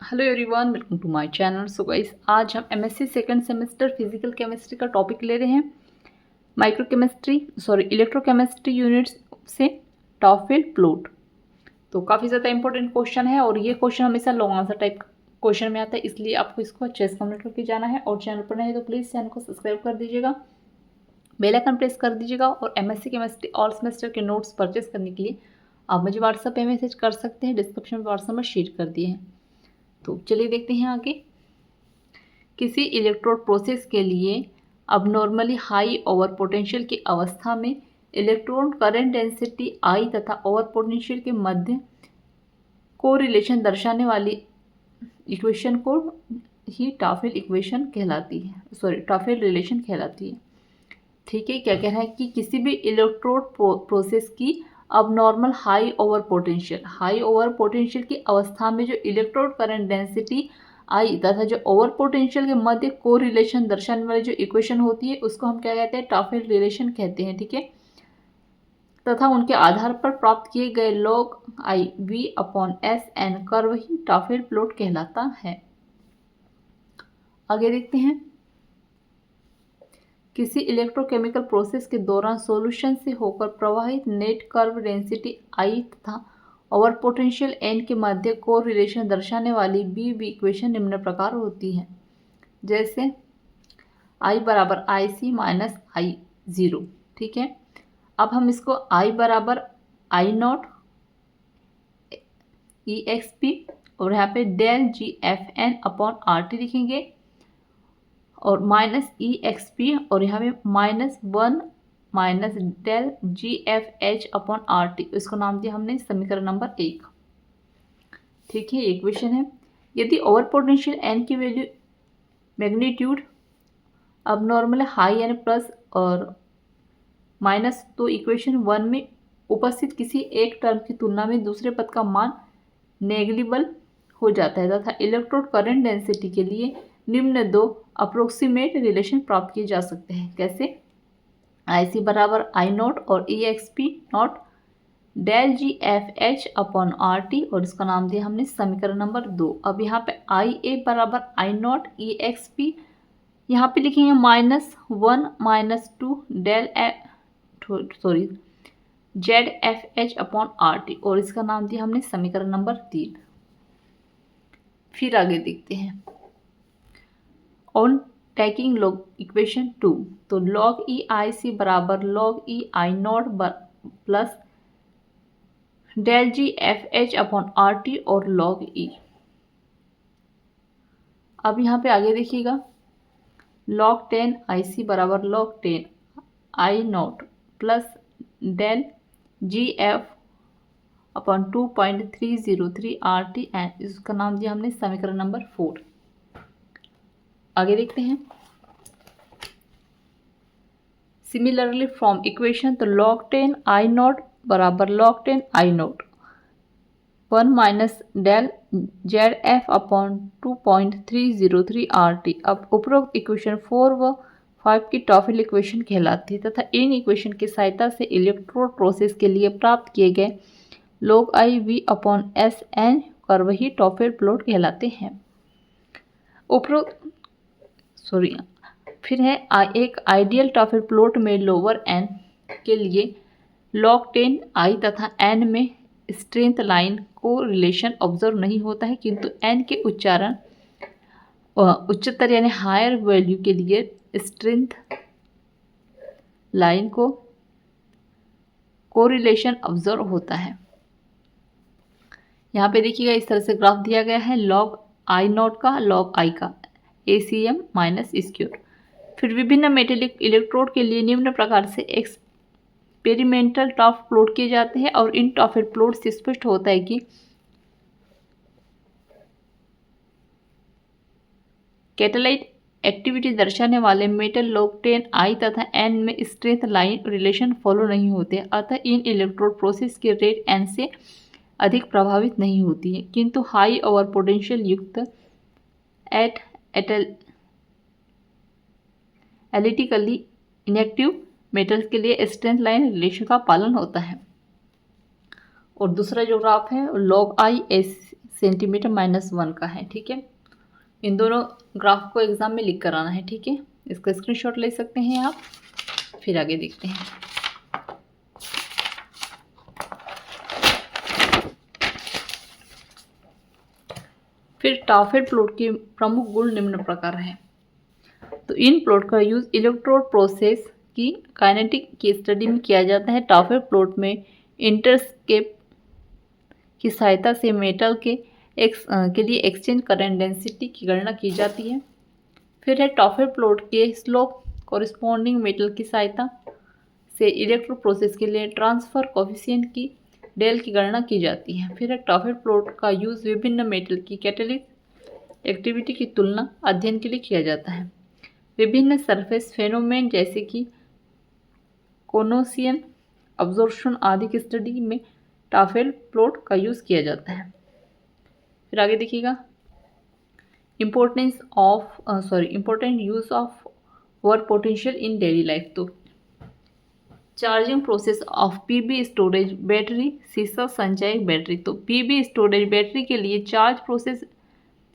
Hello everyone, welcome to my channel. So guys, आज हम MSc second semester physical chemistry का topic ले रहे हैं। इलेक्ट्रोकेमिस्ट्री यूनिट्स से टॉफिल प्लॉट। तो काफ़ी ज़्यादा इंपॉर्टेंट क्वेश्चन है और ये क्वेश्चन हमेशा लॉन्ग आंसर टाइप क्वेश्चन में आता है, इसलिए आपको इसको अच्छे से कंप्लीट करके जाना है। और चैनल पर नहीं तो प्लीज़ चैनल को सब्सक्राइब कर दीजिएगा, बेल आइकन प्रेस कर दीजिएगा। और एमएससी केमिस्ट्री ऑल सेमेस्टर के नोट्स परचेस करने के लिए आप मुझे व्हाट्सएप पे मैसेज कर सकते हैं। डिस्क्रिप्शन में व्हाट्सएप नंबर शेयर कर दिए हैं। तो चलिए देखते हैं आगे। किसी इलेक्ट्रोड प्रोसेस के लिए अबनॉर्मली हाई ओवर पोटेंशियल की अवस्था में इलेक्ट्रॉन करंट डेंसिटी I तथा ओवर पोटेंशियल के मध्य कोरिलेशन दर्शाने वाली इक्वेशन को ही टॉफेल इक्वेशन कहलाती है, टॉफेल रिलेशन कहलाती है। ठीक है, क्या कह रहा है कि किसी भी इलेक्ट्रोड प्रोसेस की अबनॉर्मल हाई ओवर पोटेंशियल की अवस्था में जो इलेक्ट्रोड करंट डेंसिटी I तथा जो ओवर पोटेंशियल के मध्य कोरिलेशन दर्शाने वाली जो इक्वेशन होती है उसको हम क्या कहते हैं, टॉफेल रिलेशन कहते हैं। ठीक है, तथा उनके आधार पर प्राप्त किए गए log I V/S/N curve he TOEFL plot कहलाता है। आगे देखते हैं। किसी इलेक्ट्रोकेमिकल प्रोसेस के दौरान सॉल्यूशन से होकर प्रवाहित नेट कर्व डेंसिटी I तथा ओवर पोटेंशियल N के मध्य कोरिलेशन दर्शाने वाली B इक्वेशन निम्न प्रकार होती है। जैसे I बराबर IC माइनस I0। ठीक है, अब हम इसको I बराबर I0 EXP और यहाँ पे डेल GFN अपॉन RT लिखेंगे और माइनस EXP और यहाँ पे -1 minus del GFH upon RT, इसको नाम दिया हमने समीकरण नंबर 1। ठीक है, इक्वेशन है। यदि ओवर पोटेंशियल N की वैल्यू मैग्नीट्यूड अब नॉर्मल हाई N प्लस और माइनस, तो इक्वेशन 1 में उपस्थित किसी एक टर्म की तुलना में दूसरे पद का मान नेग्लिजिबल हो जाता है तथा इलेक्ट्रोड करंट डेंसिटी के लिए निम्न दो अप्रोक्सीमेट रिलेशन प्राप्त किए जा सकते हैं। कैसे? IC बराबर I0 और EXP nought del GFH upon RT और इसका नाम दिया हमने समीकरण नंबर 2। अब यहाँ पे IA बराबर I0 EXP, यहाँ पे लिखेंगे -1 -2 डेल ZFH अपॉन RT और इसका नाम दिया हमने समीकरण नंबर 3। फिर आगे देखते हैं। ऑन टेकिंग लॉग इक्वेशन 2, तो log EIC बराबर log EI0 plus del GFH upon RT और log E। अब यहाँ पे आगे देखिएगा, log 10 IC बराबर log 10 I0 plus del GF upon 2.303 RT and इसका नाम दिया हमने समीकरण नंबर 4। आगे देखते हैं। सिमिलरली फ्रॉम इक्वेशन, तो log 10 I0 बराबर log 10 I0 1 minus del ZF upon 2.303 RT। अब उपरोक्त इक्वेशन 4 व 5 की टॉफेल इक्वेशन कहलाती है तथा इन इक्वेशन की सहायता से इलेक्ट्रोड प्रोसेस के लिए प्राप्त किए गए log I V/SN curve he TOEFL plot कहलाते हैं। फिर है एक आइडियल टॉफेल प्लॉट में लोअर n के लिए log 10 I तथा n में स्ट्रेंथ लाइन को रिलेशन ऑब्जर्व नहीं होता है, किंतु n के उच्चतर यानी हायर वैल्यू के लिए स्ट्रेंथ लाइन को कोरिलेशन ऑब्जर्व होता है। यहाँ पे देखिएगा, इस तरह से ग्राफ दिया गया है log I0 का log I का ACM माइनस स्क्वायर। फिर विभिन्न मेटेलिक इलेक्ट्रोड के लिए निम्न प्रकार से एक्सपेरिमेंटल टॉफ प्लॉट किए जाते हैं और इन टॉफेल प्लॉट से स्पष्ट होता है कि कैटालाइट एक्टिविटी दर्शाने वाले मेटल log 10 I तथा N में स्ट्रेंथ लाइन रिलेशन फॉलो नहीं होते, अतः इन इलेक्ट्रोड प्रोसेस की रेट N से अधिक प्रभावित नहीं होती है, किंतु हाई ओवर पोटेंशियल युक्त एनालिटिकली इनएक्टिव मेटल्स के लिए स्ट्रेंथ लाइन रिलेशन का पालन होता है। और दूसरा जो ग्राफ है log I सेंटीमीटर -1 का है। ठीक है, इन दोनों ग्राफ को एग्जाम में लिख कर आना है। ठीक है, इसका स्क्रीनशॉट ले सकते हैं आप। फिर आगे देखते हैं। फिर टॉफेल प्लॉट के प्रमुख गुण निम्न प्रकार हैं। तो इन प्लॉट का यूज इलेक्ट्रोड प्रोसेस की काइनेटिक की स्टडी में किया जाता है। टॉफेल प्लॉट में इंटरस्केप की सहायता से मेटल के लिए एक्सचेंज करंट डेंसिटी की गणना की जाती है। फिर है टॉफेल प्लॉट के स्लोप कॉरिस्पॉन्डिंग मेटल की सहायता से इलेक्ट्रो प्रोसेस के लिए ट्रांसफर कोफिशिएंट की डेल की गणना की जाती है। फिर है टॉफेल प्लॉट का यूज विभिन्न मेटल की कैटालिटिक एक्टिविटी की तुलना अध्ययन के लिए किया जाता है। विभिन्न सरफेस फेनोमेन जैसे कि कोनोसियन अब्जॉर्प्शन आदि की स्टडी में टॉफेल प्लॉट का यूज़ किया जाता है। फिर आगे देखिएगा, important use of work potential in daily life. तो charging process of PB storage battery, सीसा संचयक बैटरी। तो पीबी स्टोरेज बैटरी के लिए चार्ज प्रोसेस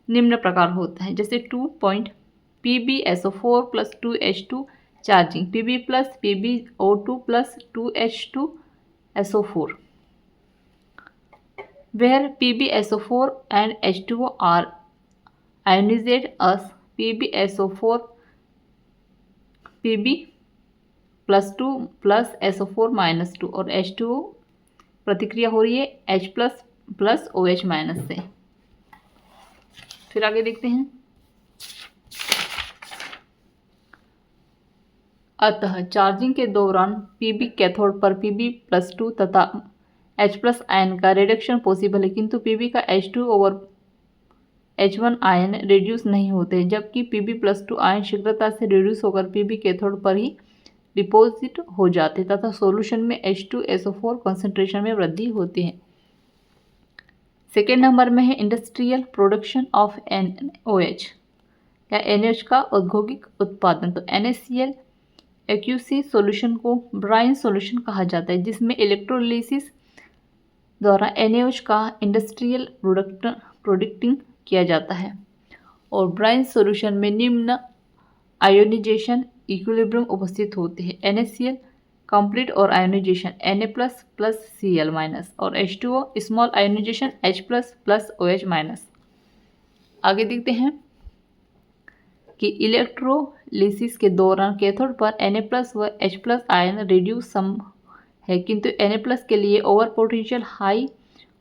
निम्न प्रकार होता है, जैसे 2 PbSO4 + 2H2 charging, Pb + PbO2 + 2H2SO4, where PbSO4 and H2O are ionized as PbSO4 Pb +2 + SO4 - 2 और H2O प्रतिक्रिया हो रही है H + OH- से। फिर आगे देखते हैं। अतः चार्जिंग के दौरान Pb कैथोड पर Pb+2 तथा H+ आयन का रिडक्शन पॉसिबल है, किंतु Pb का H2/H1 आयन रिड्यूस नहीं होते, जबकि Pb+2 आयन शीघ्रता से रिड्यूस होकर Pb कैथोड पर ही डिपोजिट हो जाते तथा सॉल्यूशन में H2SO4 कंसंट्रेशन में वृद्धि होती है। सेकेंड नंबर में है इंडस्ट्रियल प्रोडक्शन ऑफ NOH या NH का औद्योगिक उत्पादन। तो NaCl एक्यूसी सॉल्यूशन को ब्राइन सॉल्यूशन कहा जाता है, जिसमें इलेक्ट्रोलिसिस द्वारा NaOH का इंडस्ट्रियल प्रोडक्टिंग किया जाता है। और ब्राइन सॉल्यूशन में निम्न आयोनाइजेशन इक्विलिब्रियम उपस्थित होते हैं, NaCl कंप्लीट और आयोनाइजेशन Na++ Cl- और H2O small ionisation H++ OH-। आगे देखते हैं कि इलेक्ट्रोलिसिस के दौरान कैथोड पर Na+ व H+ आयन रिड्यूस सम है, किंतु Na+ के लिए ओवर पोटेंशियल हाई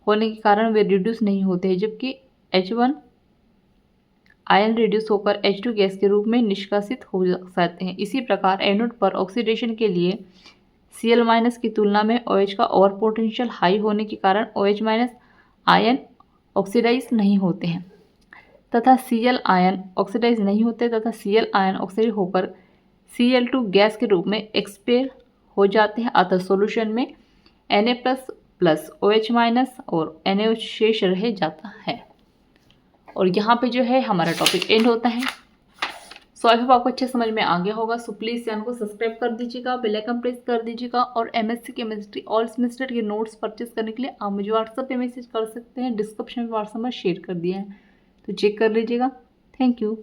होने के कारण वे रिड्यूस नहीं होते हैं, जबकि H1 आयन रिड्यूस होकर H2 गैस के रूप में निष्कासित हो जाते हैं। इसी प्रकार एनोड पर ऑक्सीडेशन के लिए Cl- की तुलना में OH का ओवर पोटेंशियल हाई होने के कारण OH- आयन ऑक्सीडाइज नहीं होते हैं तथा Cl आयन ऑक्सीडाइज नहीं होते तथा Cl आयन ऑक्सीडाइज होकर Cl2 गैस के रूप में एक्सपेल हो जाते हैं। अतः सॉल्यूशन में Na++ OH- और NaOH शेष रह जाता है। और यहाँ पे जो है हमारा टॉपिक एंड होता है। सो आई होप आपको अच्छे समझ में आ गया होगा। सो प्लीज़ चैनल को सब्सक्राइब कर दीजिएगा, बेल आइकन प्रेस कर दीजिएगा और MSc केमिस्ट्री ऑल सेमेस्टर के नोट्स परचेज करने के लिए आप मुझे व्हाट्सएप पे मैसेज कर सकते हैं। डिस्क्रिप्शन में व्हाट्सएप में शेयर कर दिया है, तो चेक कर लीजिएगा। Thank you.